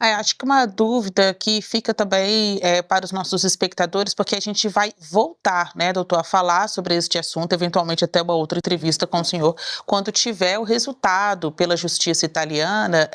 Acho que uma dúvida que fica também para os nossos espectadores, porque a gente vai voltar, né, doutor, a falar sobre este assunto, eventualmente até uma outra entrevista com o senhor, quando tiver o resultado pela justiça italiana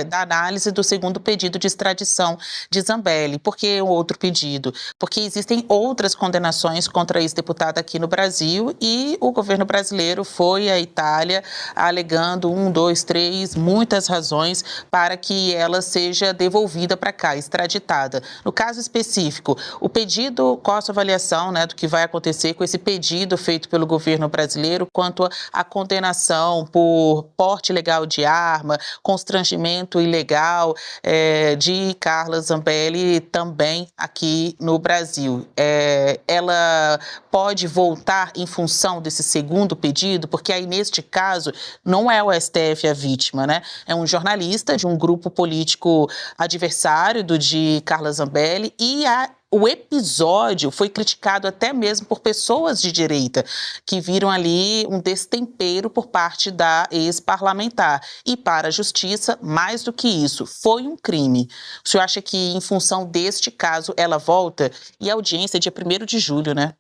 da análise do segundo pedido de extradição de Zambelli. Por que o outro pedido? Porque existem outras condenações contra esse deputado aqui no Brasil e o governo brasileiro foi à Itália alegando 1, 2, 3, muitas razões para que ela seja devolvida para cá, extraditada. No caso específico, o pedido, qual a sua avaliação, né, do que vai acontecer com esse pedido feito pelo governo brasileiro quanto à condenação por porte ilegal de arma, constrangimento ilegal de Carla Zambelli também aqui no Brasil? Ela pode voltar em função desse segundo pedido? Porque aí, neste caso, não é o STF a vítima, né? É um jornalista de um grupo político adversário de Carla Zambelli e o episódio foi criticado até mesmo por pessoas de direita que viram ali um destempero por parte da ex-parlamentar. E para a justiça, mais do que isso, foi um crime. O senhor acha que em função deste caso ela volta? E a audiência é dia 1º de julho, né?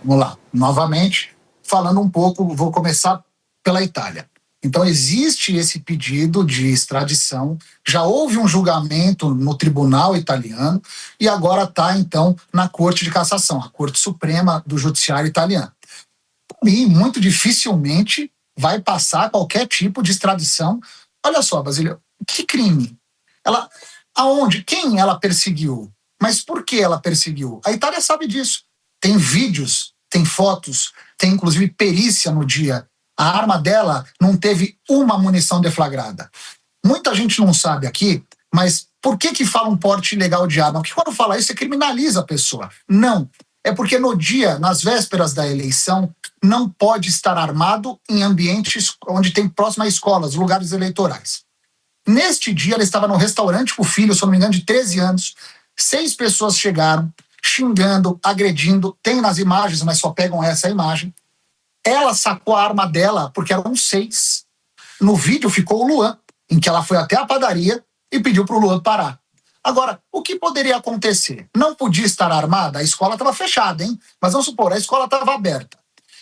Vamos lá, novamente, falando um pouco, vou começar pela Itália. Então, existe esse pedido de extradição, já houve um julgamento no tribunal italiano e agora está, então, na Corte de Cassação, a Corte Suprema do Judiciário italiano. E muito dificilmente vai passar qualquer tipo de extradição. Olha só, Basílio, que crime? Aonde? Quem ela perseguiu? Mas por que ela perseguiu? A Itália sabe disso. Tem vídeos, tem fotos, tem inclusive perícia no dia. A arma dela não teve uma munição deflagrada. Muita gente não sabe aqui, mas por que fala um porte ilegal de arma? Porque quando fala isso, você criminaliza a pessoa. Não. É porque no dia, nas vésperas da eleição, não pode estar armado em ambientes onde tem próximo a escolas, lugares eleitorais. Neste dia, ela estava no restaurante com o filho, se eu não me engano, de 13 anos. 6 pessoas chegaram, xingando, agredindo. Tem nas imagens, mas só pegam essa imagem. Ela sacou a arma dela, porque eram 6. No vídeo ficou o Luan, em que ela foi até a padaria e pediu para o Luan parar. Agora, o que poderia acontecer? Não podia estar armada, a escola estava fechada, hein? Mas vamos supor, a escola estava aberta.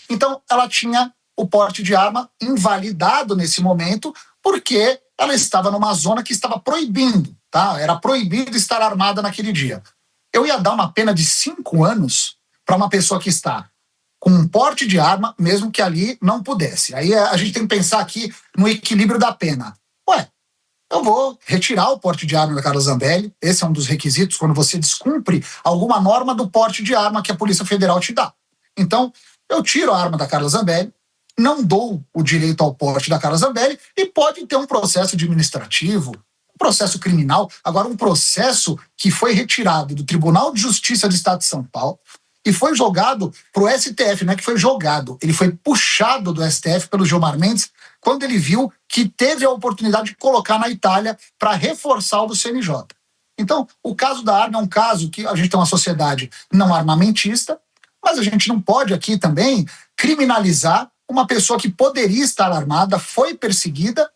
Então, ela tinha o porte de arma invalidado nesse momento, porque ela estava numa zona que estava proibindo, tá? Era proibido estar armada naquele dia. Eu ia dar uma pena de 5 anos para uma pessoa que está com um porte de arma, mesmo que ali não pudesse. Aí a gente tem que pensar aqui no equilíbrio da pena. Eu vou retirar o porte de arma da Carla Zambelli, esse é um dos requisitos quando você descumpre alguma norma do porte de arma que a Polícia Federal te dá. Então, eu tiro a arma da Carla Zambelli, não dou o direito ao porte da Carla Zambelli e pode ter um processo administrativo, um processo criminal, agora um processo que foi retirado do Tribunal de Justiça do Estado de São Paulo, e foi jogado para o STF, não é que foi jogado, ele foi puxado do STF pelo Gilmar Mendes, quando ele viu que teve a oportunidade de colocar na Itália para reforçar o do CNJ. Então, o caso da arma é um caso que a gente tem uma sociedade não armamentista, mas a gente não pode aqui também criminalizar uma pessoa que poderia estar armada, foi perseguida,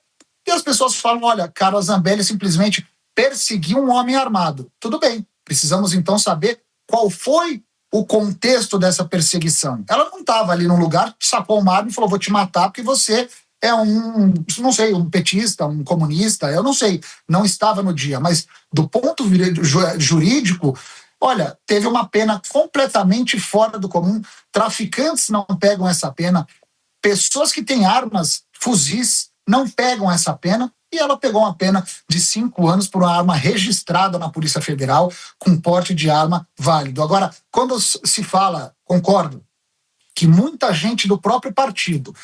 e as pessoas falam, olha, Carla Zambelli simplesmente perseguiu um homem armado. Tudo bem, precisamos então saber qual foi o contexto dessa perseguição. Ela não estava ali num lugar, sacou uma arma e falou, vou te matar porque você é não sei, um petista, um comunista, eu não sei, não estava no dia, mas do ponto jurídico, olha, teve uma pena completamente fora do comum, traficantes não pegam essa pena, pessoas que têm armas, fuzis, não pegam essa pena, e ela pegou uma pena de 5 anos por uma arma registrada na Polícia Federal com porte de arma válido. Agora, quando se fala, concordo, que muita gente do próprio partido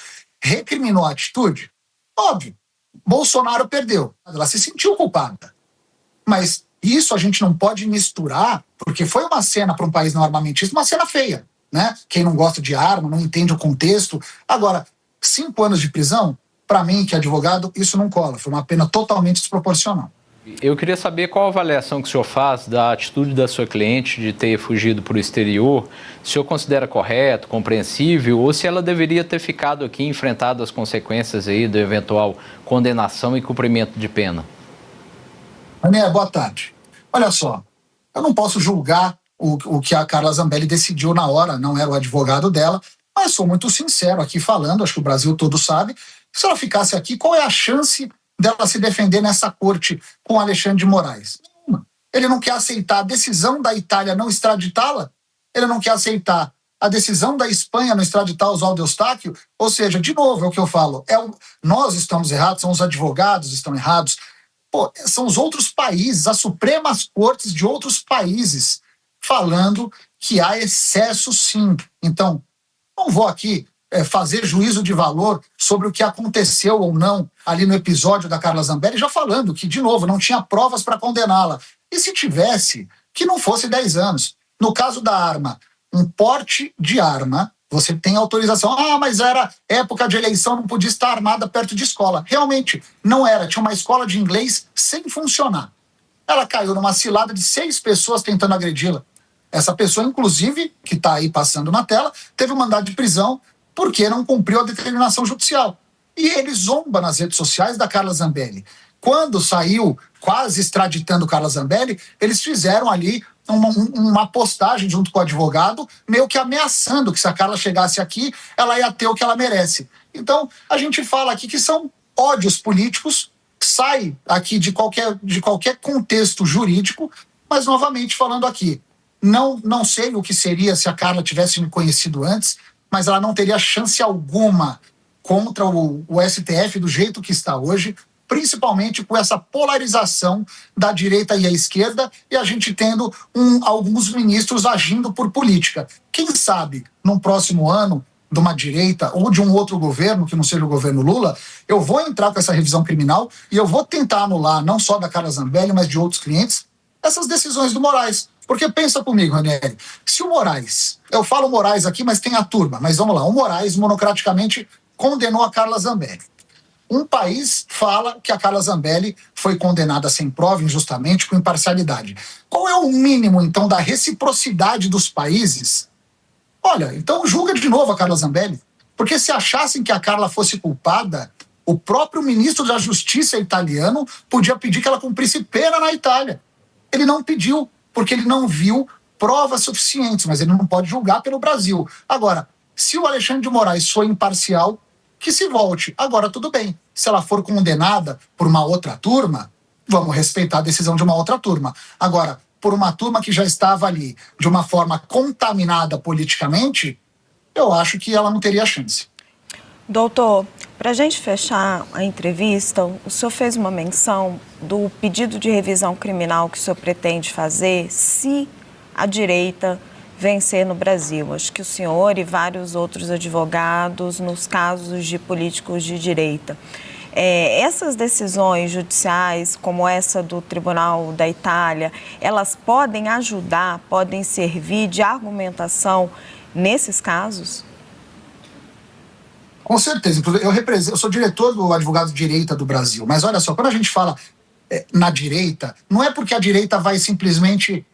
recriminou a atitude, óbvio, Bolsonaro perdeu, ela se sentiu culpada. Mas isso a gente não pode misturar, porque foi uma cena para um país não armamentista, uma cena feia, né? Quem não gosta de arma, não entende o contexto. Agora, 5 anos de prisão, para mim, que é advogado, isso não cola. Foi uma pena totalmente desproporcional. Eu queria saber qual a avaliação que o senhor faz da atitude da sua cliente de ter fugido para o exterior. Se o senhor considera correto, compreensível, ou se ela deveria ter ficado aqui e enfrentado as consequências aí da eventual condenação e cumprimento de pena? Ané, boa tarde. Olha só, eu não posso julgar o que a Carla Zambelli decidiu na hora, não era o advogado dela, mas sou muito sincero aqui falando, acho que o Brasil todo sabe, se ela ficasse aqui, qual é a chance dela se defender nessa corte com Alexandre de Moraes? Nenhuma. Ele não quer aceitar a decisão da Itália não extraditá-la? Ele não quer aceitar a decisão da Espanha não extraditar Oswaldo Eustáquio? Ou seja, de novo, é o que eu falo, nós estamos errados, são os advogados estão errados, são os outros países, as supremas cortes de outros países falando que há excesso sim. Então, não vou aqui fazer juízo de valor sobre o que aconteceu ou não ali no episódio da Carla Zambelli, já falando que, de novo, não tinha provas para condená-la. E se tivesse, que não fosse 10 anos. No caso da arma, um porte de arma, você tem autorização. Ah, mas era época de eleição, não podia estar armada perto de escola. Realmente, não era. Tinha uma escola de inglês sem funcionar. Ela caiu numa cilada de 6 pessoas tentando agredi-la. Essa pessoa, inclusive, que está aí passando na tela, teve um mandado de prisão porque não cumpriu a determinação judicial. E ele zomba nas redes sociais da Carla Zambelli. Quando saiu quase extraditando Carla Zambelli, eles fizeram ali uma postagem junto com o advogado, meio que ameaçando que se a Carla chegasse aqui, ela ia ter o que ela merece. Então, a gente fala aqui que são ódios políticos, sai aqui de qualquer contexto jurídico, mas novamente falando aqui, não sei o que seria se a Carla tivesse me conhecido antes, mas ela não teria chance alguma contra o STF do jeito que está hoje, principalmente com essa polarização da direita e a esquerda, e a gente tendo alguns ministros agindo por política. Quem sabe, num próximo ano, de uma direita ou de um outro governo, que não seja o governo Lula, eu vou entrar com essa revisão criminal e eu vou tentar anular, não só da Carla Zambelli, mas de outros clientes, essas decisões do Moraes. Porque pensa comigo, Ranieri, se o Moraes, eu falo Moraes aqui, mas tem a turma, mas vamos lá, o Moraes monocraticamente condenou a Carla Zambelli. Um país fala que a Carla Zambelli foi condenada sem prova, injustamente, com imparcialidade. Qual é o mínimo, então, da reciprocidade dos países? Olha, então julga de novo a Carla Zambelli. Porque se achassem que a Carla fosse culpada, o próprio ministro da Justiça italiano podia pedir que ela cumprisse pena na Itália. Ele não pediu, porque ele não viu provas suficientes, mas ele não pode julgar pelo Brasil. Agora, se o Alexandre de Moraes foi imparcial, que se volte. Agora, tudo bem. Se ela for condenada por uma outra turma, vamos respeitar a decisão de uma outra turma. Agora, por uma turma que já estava ali de uma forma contaminada politicamente, eu acho que ela não teria chance. Doutor, para a gente fechar a entrevista, o senhor fez uma menção do pedido de revisão criminal que o senhor pretende fazer se a direita vencer no Brasil. Acho que o senhor e vários outros advogados nos casos de políticos de direita. Essas decisões judiciais, como essa do Tribunal da Itália, elas podem ajudar, podem servir de argumentação nesses casos? Com certeza. Eu sou diretor do Advogado de Direita do Brasil, mas olha só, quando a gente fala na direita, não é porque a direita vai simplesmente,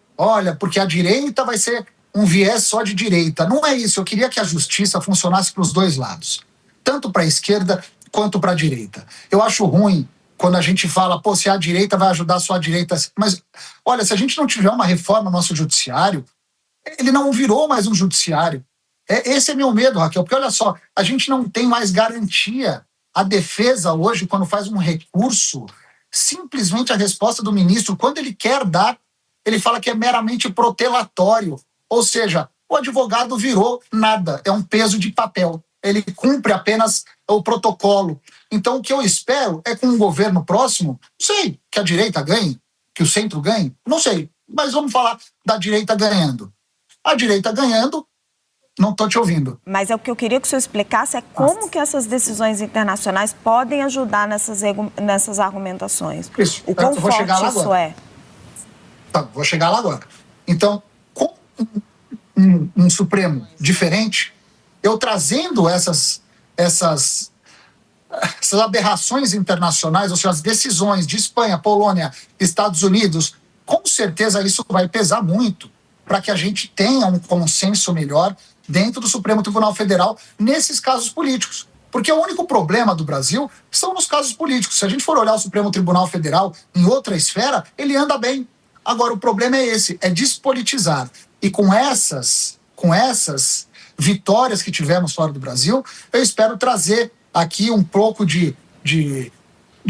porque a direita vai ser um viés só de direita. Não é isso. Eu queria que a justiça funcionasse para os dois lados, tanto para a esquerda quanto para a direita. Eu acho ruim quando a gente fala, se a direita vai ajudar só a direita. Mas, olha, se a gente não tiver uma reforma no nosso judiciário, ele não virou mais um judiciário. Esse é meu medo, Raquel, porque olha só, a gente não tem mais garantia. A defesa hoje, quando faz um recurso, simplesmente a resposta do ministro, quando ele quer dar, ele fala que é meramente protelatório. Ou seja, o advogado virou nada, é um peso de papel. Ele cumpre apenas o protocolo. Então, o que eu espero é com um governo próximo, não sei, que a direita ganhe, que o centro ganhe, não sei, mas vamos falar da direita ganhando. A direita ganhando, não estou te ouvindo. Mas o que eu queria que o senhor explicasse é como que essas decisões internacionais podem ajudar nessas argumentações. Isso, o quão forte isso é? Tá, vou chegar lá agora. Então, com um Supremo diferente, eu trazendo essas aberrações internacionais, ou seja, as decisões de Espanha, Polônia, Estados Unidos, com certeza isso vai pesar muito para que a gente tenha um consenso melhor dentro do Supremo Tribunal Federal nesses casos políticos. Porque o único problema do Brasil são nos casos políticos. Se a gente for olhar o Supremo Tribunal Federal em outra esfera, ele anda bem. Agora, o problema é esse, é despolitizar. E com essas vitórias que tivemos fora do Brasil, eu espero trazer aqui um pouco de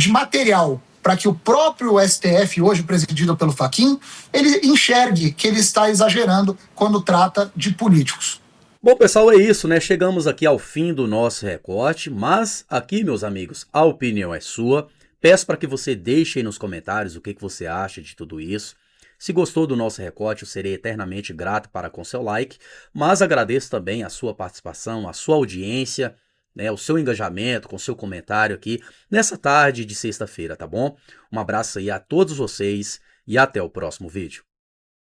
material para que o próprio STF, hoje presidido pelo Fachin, ele enxergue que ele está exagerando quando trata de políticos. Bom, pessoal, é isso, né? Chegamos aqui ao fim do nosso recorte, mas aqui, meus amigos, a opinião é sua. Peço para que você deixe aí nos comentários o que você acha de tudo isso. Se gostou do nosso recorte, eu serei eternamente grato com seu like, mas agradeço também a sua participação, a sua audiência, né, o seu engajamento com o seu comentário aqui nessa tarde de sexta-feira, tá bom? Um abraço aí a todos vocês e até o próximo vídeo.